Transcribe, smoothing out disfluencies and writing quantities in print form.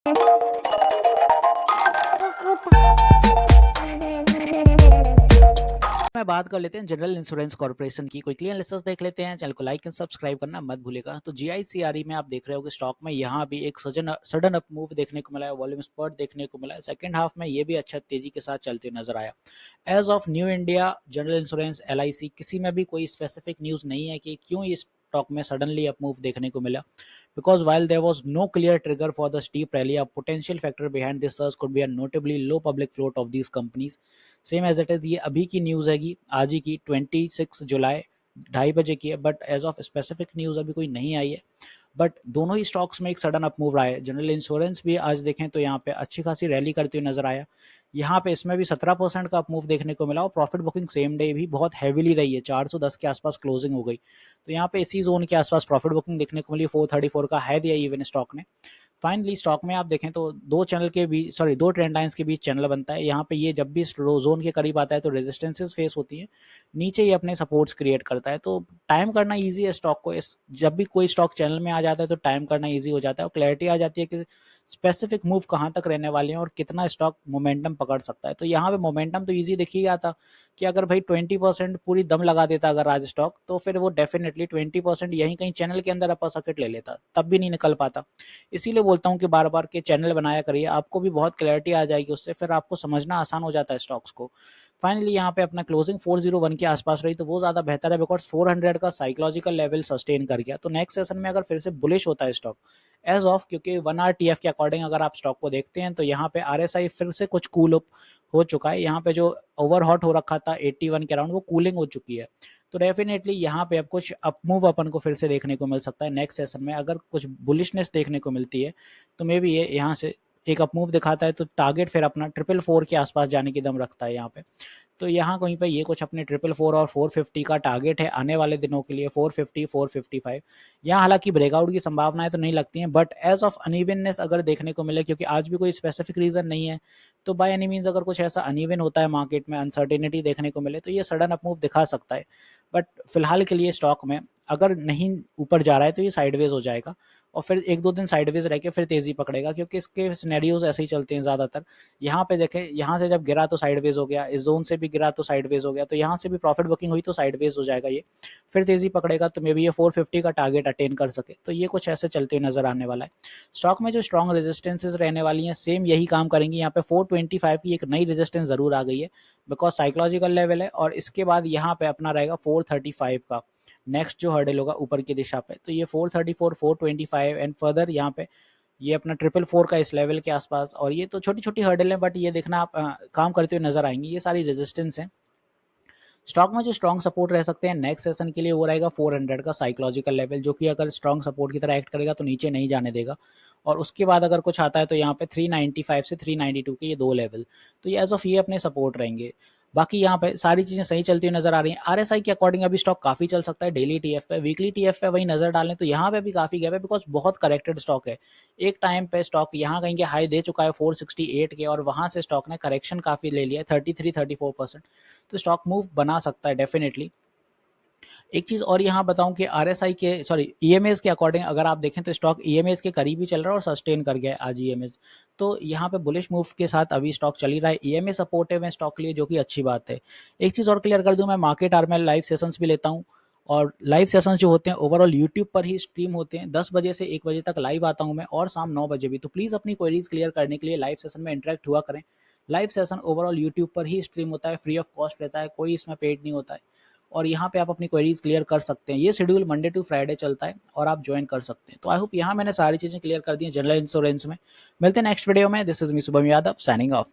मैं बात कर लेते हैं जनरल इंश्योरेंस कॉर्पोरेशन की। क्विकली एनालिसिस देख लेते हैं। चैनल को लाइक एंड सब्सक्राइब करना मत भूलिएगा। तो जीआईसीआरई में आप देख रहे हो कि स्टॉक में यहाँ भी एक सडन अप मूव देखने को मिला है, वॉल्यूम स्पर्ट देखने को मिला है। सेकंड हाफ में ये भी अच्छा तेजी के साथ चलते हुए नजर आया। As of New India General Insurance LIC किसी में भी कोई स्पेसिफिक न्यूज नहीं है कि क्यों इस स्टॉक में सडनली अप मूव देखने को मिला, because while there was no clear trigger for the steep rally, a potential factor behind this surge could be a notably low public float of these companies. Same as it is ये अभी की news हैगी, आज ही की 26 जुलाई 2:30 की है, but as of specific news अभी कोई नहीं आई है। बट दोनों ही स्टॉक्स में एक सडन अप मूव रहा है। जनरल इंश्योरेंस भी आज देखें तो यहाँ पे अच्छी खासी रैली करते हुए नजर आया। यहाँ पे इसमें भी 17% का अप मूव देखने को मिला और प्रॉफिट बुकिंग सेम डे भी बहुत हैवीली रही है, 410 के आसपास क्लोजिंग हो गई। तो यहाँ पे इसी जोन के आसपास प्रॉफिट बुकिंग देखने को मिली। 434 का है दिया इवन स्टॉक ने। फाइनली स्टॉक में आप देखें तो दो ट्रेंड लाइंस के बीच चैनल बनता है। यहाँ पे ये जब भी जोन के करीब आता है तो रेजिस्टेंसेस फेस होती है, नीचे ये अपने सपोर्ट्स क्रिएट करता है। तो टाइम करना इजी है स्टॉक को। जब भी कोई स्टॉक चैनल में आ जाता है तो टाइम करना इजी हो जाता है और क्लैरिटी आ जाती है कि स्पेसिफिक मूव कहाँ तक रहने वाले हैं और कितना स्टॉक मोमेंटम पकड़ सकता है। तो यहाँ पे मोमेंटम तो ईजी दिख ही गया था कि अगर भाई 20% पूरी दम लगा देता अगर आज स्टॉक, तो फिर वो डेफिनेटली 20% यहीं कहीं चैनल के अंदर अपर सर्किट ले लेता, तब भी नहीं निकल पाता। इसीलिए बोलता हूँ कि बार बार के चैनल बनाया करिए, आपको भी बहुत क्लैरिटी आ जाएगी उससे, फिर आपको समझना आसान हो जाता है स्टॉक्स को। फाइनली यहाँ पे अपना क्लोजिंग 401 के आसपास रही तो वो ज़्यादा बेहतर है, बिकॉज 400 का साइकोलॉजिकल लेवल सस्टेन कर गया। तो नेक्स्ट सेशन में अगर फिर से बुलिश होता है स्टॉक एज ऑफ, क्योंकि 1 आवर टीएफ के अकॉर्डिंग अगर आप स्टॉक को देखते हैं तो यहाँ पे आरएसआई फिर से कुछ कूल अप हो चुका है। यहाँ पे जो ओवर हॉट हो रखा था 81 के अराउंड, वो कूलिंग हो चुकी है। तो डेफिनेटली यहाँ पे अब कुछ अप मूव अपन को फिर से देखने को मिल सकता है। नेक्स्ट सेशन में अगर कुछ बुलिशनेस देखने को मिलती है तो मे बी ये यहाँ से एक अप मूव दिखाता है तो टारगेट फिर अपना 444 के आसपास जाने की दम रखता है यहाँ पे। तो यहाँ कहीं पे ये कुछ अपने 444 और 450 का टारगेट है आने वाले दिनों के लिए। 450 455 यहाँ हालांकि ब्रेकआउट की संभावनाएं तो नहीं लगती हैं, बट एज ऑफ अनइवननेस अगर देखने को मिले, क्योंकि आज भी कोई स्पेसिफिक रीजन नहीं है, तो बाय एनी मीन्स अगर कुछ ऐसा अनइवन होता है मार्केट में, अनसर्टेनिटी देखने को मिले, तो ये सडन अप मूव दिखा सकता है। बट फिलहाल के लिए स्टॉक में अगर नहीं ऊपर जा रहा है तो ये साइडवेज हो जाएगा और फिर 1-2 दिन साइडवेज रह के फिर तेजी पकड़ेगा, क्योंकि इसके सिनेरियोज ऐसे ही चलते हैं ज़्यादातर। यहाँ पे देखें, यहाँ से जब गिरा तो साइडवेज हो गया, इस जोन से भी गिरा तो साइडवेज हो गया, तो यहाँ से भी प्रॉफिट बुकिंग हुई तो साइडवेज हो जाएगा ये, फिर तेजी पकड़ेगा तो मे बी ये 450 का टारगेट अटेन कर सके। तो ये कुछ ऐसे चलते हुए नजर आने वाला है। स्टॉक में जो स्ट्रॉन्ग रेजिस्टेंसेज रहने वाली हैं सेम यही काम करेंगी। यहाँ पे 425 की एक नई रेजिस्टेंस जरूर आ गई है, बिकॉज साइकोलॉजिकल लेवल है, और इसके बाद यहाँ पे अपना रहेगा 435 का नेक्स्ट जो हर्डल होगा ऊपर की दिशा पे। तो ये 434 425 एंड फर्दर यहाँ पे ये अपना 444 का इस लेवल के आसपास, और ये तो छोटी छोटी हर्डल है बट ये देखना आप काम करते हुए नजर आएंगी। ये सारी रेजिस्टेंस है। स्टॉक में जो स्ट्रॉन्ग सपोर्ट रह सकते हैं नेक्स्ट सेशन के लिए वो रहेगा 400 का साइकोलॉजिकल लेवल, जो कि अगर स्ट्रॉन्ग सपोर्ट की तरह एक्ट करेगा तो नीचे नहीं जाने देगा। और उसके बाद अगर कुछ आता है तो यहाँ पे 395 से 392 के ये दो लेवल, तो ये एज ऑफ ये अपने सपोर्ट रहेंगे। बाकी यहाँ पे सारी चीजें सही चलती हुई नजर आ रही हैं। आरएसआई के अकॉर्डिंग अभी स्टॉक काफी चल सकता है डेली टीएफ पे, वीकली टीएफ पे वही नजर डालें तो यहाँ पे भी काफी गैप है, बिकॉज बहुत करेक्टेड स्टॉक है। एक टाइम पे स्टॉक यहाँ कहीं के हाई दे चुका है 468 के, और वहां से स्टॉक ने करेक्शन काफी ले लिया है 33-34%। तो स्टॉक मूव बना सकता है डेफिनेटली। एक चीज और यहाँ बताऊं कि आरएसआई के ईएमएस के अकॉर्डिंग अगर आप देखें तो स्टॉक ईएमएस के करीब ही चल रहा है और सस्टेन कर गया है आज ईएमएस। तो यहाँ पे बुलिश मूव के साथ अभी स्टॉक चल ही रहा है। ईएमएस सपोर्टिव है स्टॉक के लिए, जो कि अच्छी बात है। एक चीज और क्लियर कर दूं, मैं मार्केट आवर में लाइव सेशंस भी लेता हूँ, और लाइव सेशंस जो होते हैं ओवरऑल यूट्यूब पर ही स्ट्रीम होते हैं। 10 बजे से 1 बजे तक लाइव आता हूँ मैं, और शाम 9 बजे भी। तो प्लीज अपनी क्वेरीज क्लियर करने के लिए लाइव सेशन में इंटरेक्ट हुआ करें। लाइव सेशन ओवरऑल यूट्यूब पर ही स्ट्रीम होता है, फ्री ऑफ कॉस्ट रहता है, कोई इसमें पेड नहीं होता है, और यहाँ पे आप अपनी क्वेरीज क्लियर कर सकते हैं। ये शेड्यूल मंडे टू फ्राइडे चलता है और आप ज्वाइन कर सकते हैं। तो आई होप यहाँ मैंने सारी चीजें क्लियर कर दी हैं जनरल इंश्योरेंस में। मिलते हैं नेक्स्ट वीडियो में। This is me Shubham Yadav signing off.